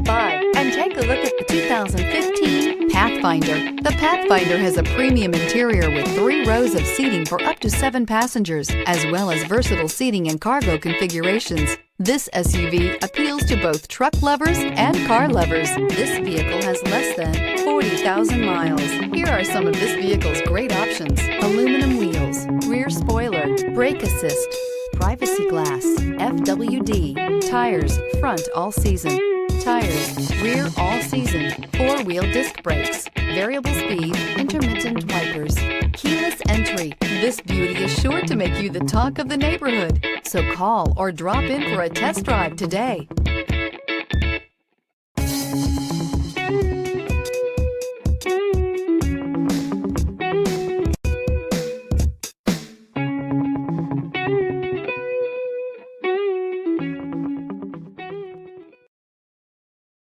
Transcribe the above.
by and take a look at the 2015 Pathfinder. The Pathfinder has a premium interior with 3 rows of seating for up to 7 passengers, as well as versatile seating and cargo configurations. This SUV appeals to both truck lovers and car lovers. This vehicle has less than 40,000 miles. Here are some of this vehicle's great options: aluminum wheels, rear spoiler, brake assist, privacy glass, FWD, tires, front all season, tires, rear all season, 4-wheel disc brakes, variable speed, intermittent wipers, keyless entry. This beauty is sure to make you the talk of the neighborhood. So call or drop in for a test drive today.